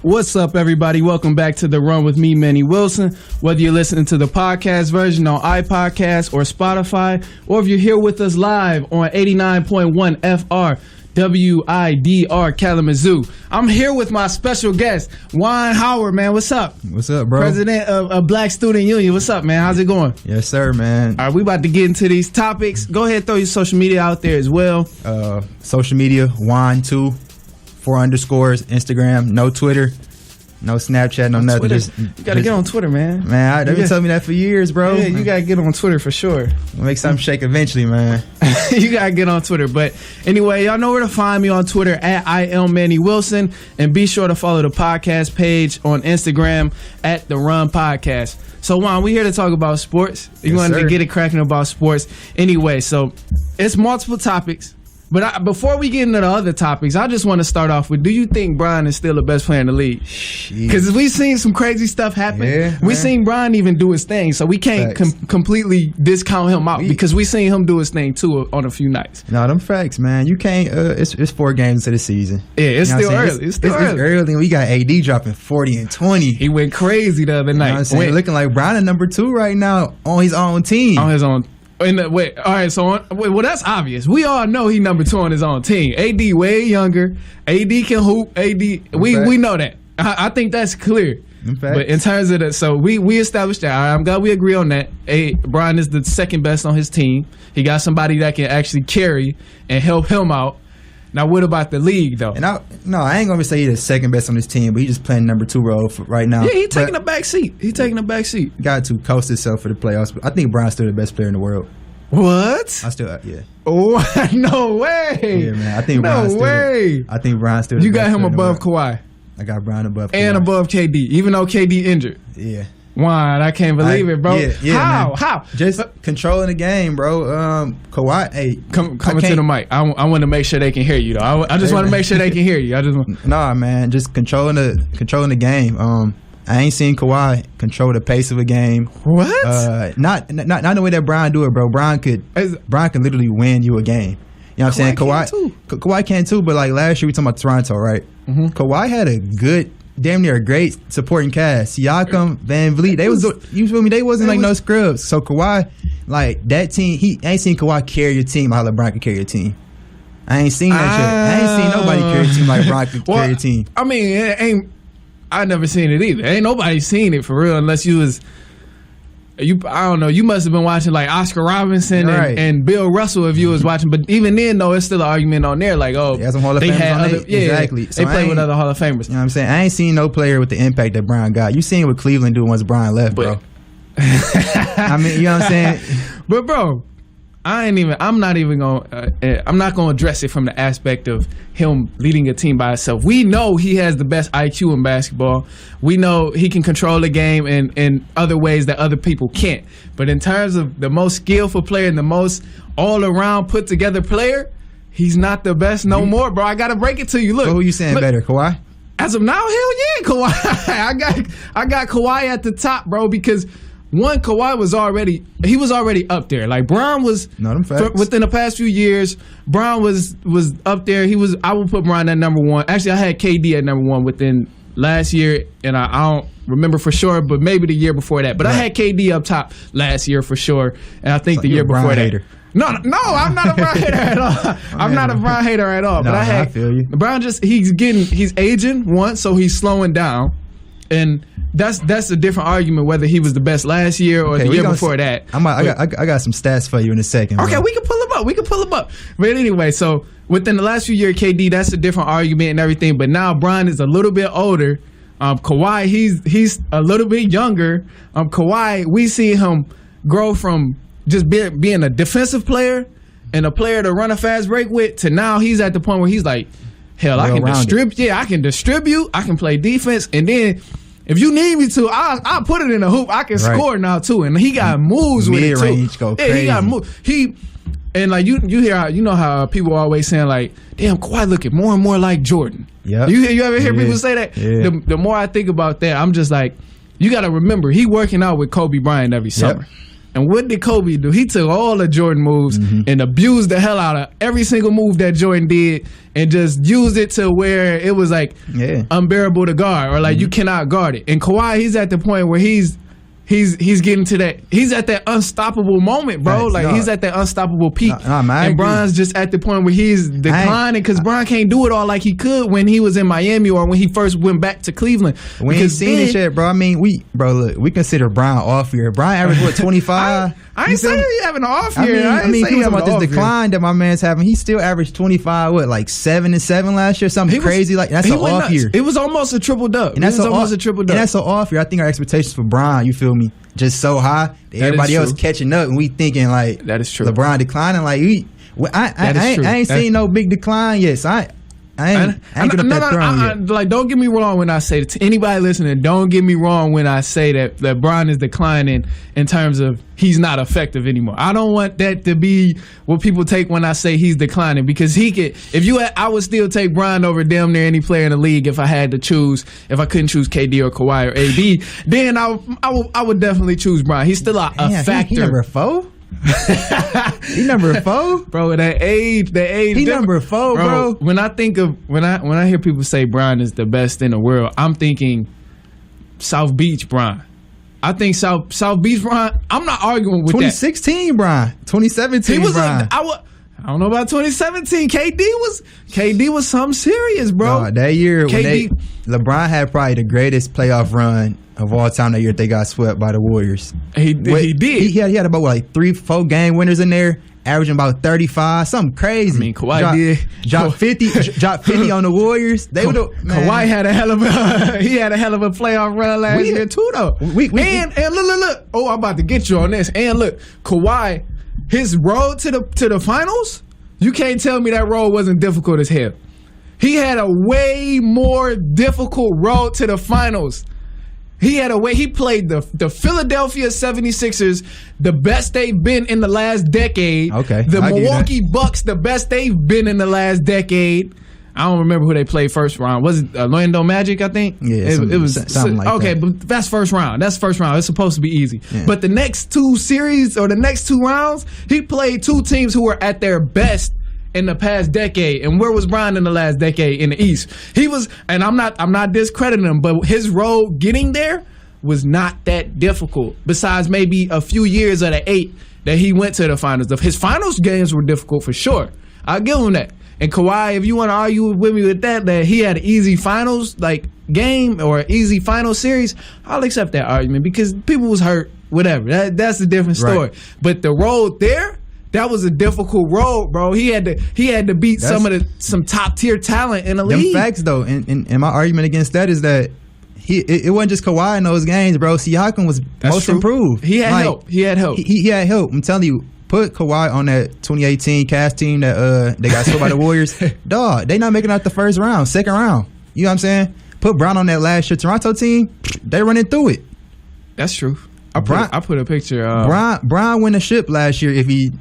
What's up, everybody? Welcome back to The Run with me, Manny Wilson. Whether you're listening to the podcast version on iPodcast or Spotify, or if you're here with us live on 89.1 FR, WIDR Kalamazoo. I'm here with my special guest, Jerjuan Howard, man. What's up? What's up, bro? President of Black Student Union. What's up, man? How's it going? Yes, sir, man. All right, we about to get into these topics. Go ahead, throw your social media out there as well. Social media, Juan2, 4 underscores, Instagram, no Twitter, no Snapchat, no nothing. You gotta get on Twitter, man. Man, they've been telling me that for years, bro. Yeah, you gotta get on Twitter for sure. Make something shake eventually, man. You gotta get on Twitter. But anyway, y'all know where to find me on Twitter at IamMannyWilson, and be sure to follow the podcast page on Instagram at The Run Podcast. So Juan, we here to talk about sports. You wanted to get it cracking about sports. Anyway, so it's multiple topics. But before we get into the other topics, I just want to start off with, do you think Brian is still the best player in the league? Because we've seen some crazy stuff happen. Yeah, we've seen Brian even do his thing, so we can't completely discount him out because we've seen him do his thing too on a few nights. No, them facts, man. You can't. It's 4 games into the season. Yeah, it's still early. It's still early. We got AD dropping 40 and 20. He went crazy the other night. You know what I'm saying? Looking like Brian at number 2 right now on his own team. On his own. All right, so well, that's obvious. We all know he number 2 on his own team. AD way younger. AD can hoop. AD, we know that. I think that's clear. But in terms of that, so we established that. I'm glad we agree on that. Brian is the second best on his team. He got somebody that can actually carry and help him out. Now, what about the league, though? And I ain't going to say he's the second best on his team, but he's just playing number 2 role right now. Yeah, he's taking a back seat. Got to coast himself for the playoffs. I think Brian's still the best player in the world. What? Yeah. Oh, no way. Yeah, man. I think Brian's still You got him above Kawhi. I got Brian above Kawhi. And above KD, even though KD injured. Yeah. Juan, I can't believe it, bro. Yeah, How? Just controlling the game, bro. Kawhi, coming to the mic. I want to make sure they can hear you, though. I just want to make sure they can hear you. Nah, man. Just controlling the game. I ain't seen Kawhi control the pace of a game. What? Not the way that Brian do it, bro. Brian could literally win you a game. You know what I'm saying? Kawhi can too, but like last year we talking about Toronto, right? Mm-hmm. Kawhi had a good, damn near a great supporting cast. Siakam, Van Vliet, they wasn't like no scrubs. So Kawhi, like that team, I ain't seen Kawhi carry your team how LeBron could carry your team. I ain't seen that shit. I ain't seen nobody carry a team like LeBron could carry your team. I mean, it ain't. I never seen it either. Ain't nobody seen it for real unless you was. I don't know. You must have been watching like Oscar Robinson and Bill Russell if you was watching. But even then, though, it's still an argument on there. Like, oh, some Hall of Famers exactly. So they play with other Hall of Famers. You know what I'm saying? I ain't seen no player with the impact that Brian got. You seen what Cleveland do once Brian left, bro. I mean, you know what I'm saying? But bro, I'm not gonna address it from the aspect of him leading a team by himself. We know he has the best IQ in basketball. We know he can control the game in other ways that other people can't. But in terms of the most skillful player and the most all-around put-together player, he's not the best no more, bro. I gotta break it to you. Look, who you saying better, Kawhi? As of now, hell yeah, Kawhi. I got Kawhi at the top, bro, because one, Kawhi was already up there. Like Brian was within the past few years. Brian was up there. I would put Brian at number 1. Actually, I had KD at number 1 within last year, and I don't remember for sure, but maybe the year before that. But I had KD up top last year for sure, and I think the year before that. Hater. No, I'm not a Brian hater at all. I'm not a Brian hater at all. But I feel you. Brian he's aging once, so he's slowing down, and that's a different argument whether he was the best last year or the year before that. I got some stats for you in a second. Okay, bro. We can pull them up. But anyway, so within the last few years, KD, that's a different argument and everything. But now Brian is a little bit older. Kawhi, he's a little bit younger. Kawhi, we see him grow from just being a defensive player and a player to run a fast break with to now he's at the point where he's like, hell, I can distribute. Yeah, I can distribute. I can play defense, and then if you need me to, I'll put it in a hoop. I can score now too, and he got moves with it too. Mid-range go crazy. Yeah, he got moves. And like you hear, you know how people always saying like, damn, Kawhi looking more and more like Jordan. Yeah, you ever hear people say that? Yeah. The more I think about that, I'm just like, you got to remember he working out with Kobe Bryant every summer. And what did Kobe do? He took all the Jordan moves and abused the hell out of every single move that Jordan did and just used it to where it was like unbearable to guard or like you cannot guard it. And Kawhi, he's at the point where he's getting to that. He's at that unstoppable moment, bro. He's at that unstoppable peak. And Bron's just at the point where he's declining because Bron can't do it all like he could when he was in Miami or when he first went back to Cleveland. We ain't seen this shit, bro. I mean, look, we consider Bron off year. Bron averaged what, 25? I ain't saying he having an off year. I mean, he was about this decline that my man's having. He still averaged 25. What, like 7-7 last year? Something crazy like that's an off year. It was almost a triple double. And that's almost a triple double. And that's an off year. I think our expectations for Bron, you feel me, just so high that everybody else catching up, and we thinking like that is true. LeBron declining, like I ain't seen no big decline yet. So I ain't get up that throne yet. Like, don't get me wrong when I say that. To anybody listening, don't get me wrong when I say that LeBron is declining in terms of he's not effective anymore. I don't want that to be what people take when I say he's declining, because he could. I would still take Bron over damn near any player in the league if I had to choose. If I couldn't choose KD or Kawhi or AD, then I would definitely choose Bron. He's still a factor. He number 4. He number 4, bro. That age. He number 4, bro. When I think of when I hear people say Bron is the best in the world, I'm thinking South Beach Bron. I think South Beach Bron. I'm not arguing with 2016 Bron. 2017 Bron. I don't know about 2017. KD was something serious, bro. No, that year LeBron had probably the greatest playoff run of all time that year they got swept by the Warriors. He did. He had about like 3-4 game winners in there, averaging about 35, something crazy. I mean, Kawhi dropped 50 on the Warriors. Kawhi had a hell of a playoff run last year too, though. And look. Oh, I'm about to get you on this. And look, Kawhi, his road to the finals, you can't tell me that road wasn't difficult as hell. He had a way more difficult road to the finals. He played the Philadelphia 76ers, the best they've been in the last decade. Okay. The Milwaukee Bucks, the best they've been in the last decade. I don't remember who they played first round. Was it Orlando Magic, I think? Yeah, it was something like that. Okay, but that's first round. It's supposed to be easy. Yeah. But the next 2 series or the next 2 rounds, he played 2 teams who were at their best in the past decade. And where was Bron in the last decade in the East? He was, and I'm not discrediting him, but his road getting there was not that difficult. Besides maybe a few years of the 8 that he went to the finals. His finals games were difficult for sure. I'll give him that. And Kawhi, if you want to argue with me with that he had an easy finals game or an easy final series, I'll accept that argument because people was hurt, whatever. That's a different story. Right. But the road there, that was a difficult road, bro. He had to beat some top tier talent in the league. Them facts though, and my argument against that is that it wasn't just Kawhi in those games, bro. Siakam was most improved. He had help. He had help. I'm telling you, put Kawhi on that 2018 Cavs team that they got swept by the Warriors. Dog, they not making out the first round, second round. You know what I'm saying? Put Bron on that last year Toronto team, they running through it. That's true. I put a picture. Bron won the ship last year. If he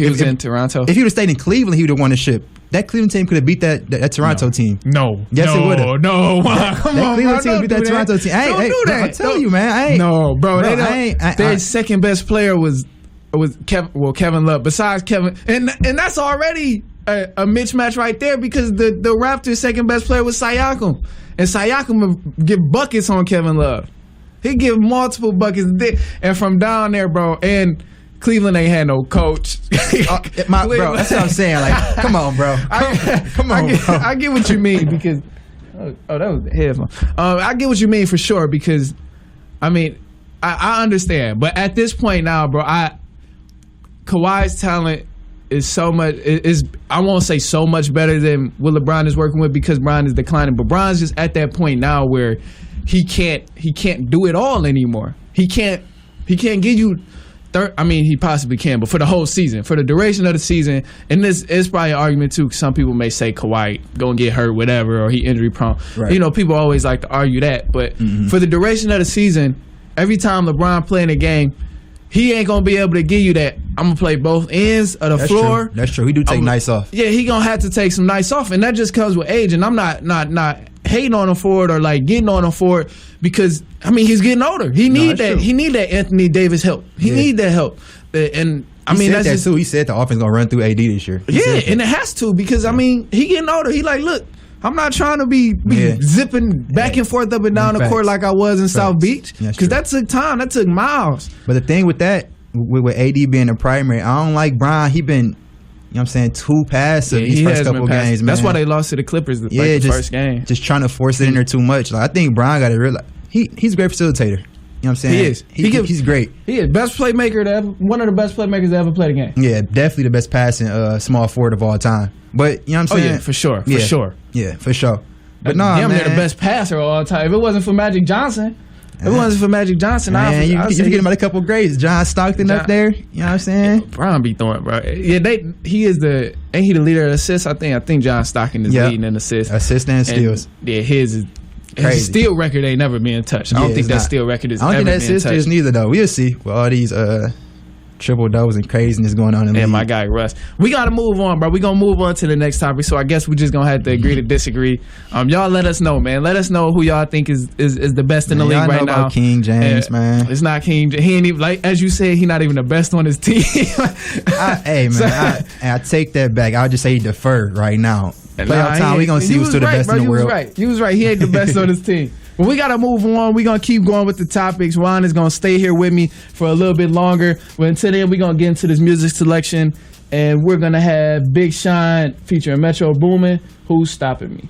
was in Toronto, if he would have stayed in Cleveland, he would have won the ship. That Cleveland team could have beat that Toronto team. No. Yes, it would have. No. Come on, Cleveland team beat that Toronto team. Don't do that. I'm telling you, man. No, bro. Their second best player was Kevin Love. Besides Kevin, and that's already a mismatch right there because the Raptors' second best player was Siakam, and Siakam would give buckets on Kevin Love. He give multiple buckets, and from down there, bro. And Cleveland ain't had no coach. Bro, that's what I'm saying. Like, come on, bro. Come on, bro. I get what you mean because that was the headphone. I get what you mean for sure because, I mean, I understand, but at this point now, bro, Kawhi's talent is so much. I won't say so much better than what LeBron is working with because Bron is declining, but Bron's just at that point now where he can't do it all anymore. He can't give you. He possibly can, but for the whole season, for the duration of the season, and this is probably an argument too. Some people may say Kawhi gonna get hurt, whatever, or he injury prone. Right. You know, people always like to argue that, but for the duration of the season, every time LeBron playing a game, he ain't gonna be able to give you that. I'm gonna play both ends of the floor. That's true. He do take nights off. Yeah, he gonna have to take some nights off, and that just comes with age. And I'm not hating on him for it or like getting on him for it because I mean he's getting older. He need that. True. He need that Anthony Davis help. He need that help. And I mean that's just, too. He said the offense gonna run through AD this year. And it has to because I mean he getting older. He like look. I'm not trying to be zipping back and forth up and down the court like I was in South Beach because that took time. That took miles. But the thing with that, with AD being the primary, I don't like Bron. He been, you know what I'm saying, too passive these first couple games, man. That's why they lost to the Clippers the first game. Just trying to force it in there too much. Like, I think Bron got to realize he's a great facilitator. You know what I'm saying? He is. He's great. He is best playmaker one of the best playmakers to ever play the game. Yeah, definitely the best passing small forward of all time. But you know what I'm saying? Oh yeah, for sure. Yeah, for sure. But no, man, they're the best passer of all time. If it wasn't for Magic Johnson, man, you forget about a couple greats. John Stockton up there. You know what I'm saying? Bron be throwing, bro. Yeah, ain't he the leader of assists? I think John Stockton is leading in assists. Assists and steals. Yeah, his steal record ain't never been touched. I don't think that steal record is ever been touched. I don't think that assist is neither though. We'll see with all these triple doubles and craziness going on in the league. My guy Russ. We gotta move on, bro. We gonna move on to the next topic. So I guess we just gonna have to agree to disagree. Y'all let us know, man. Let us know who y'all think is the best in the league right now. About King James, man. It's not King. He ain't even like as you said. He not even the best on his team. I take that back. I'll just say he deferred right now. Playoff time, we gonna see who's still the best in the world. You was right. He ain't the best on his team. But we got to move on. We're going to keep going with the topics. Ron is going to stay here with me for a little bit longer. But until then, we're going to get into this music selection. And we're going to have Big Sean featuring Metro Boomin, Who's Stopping Me.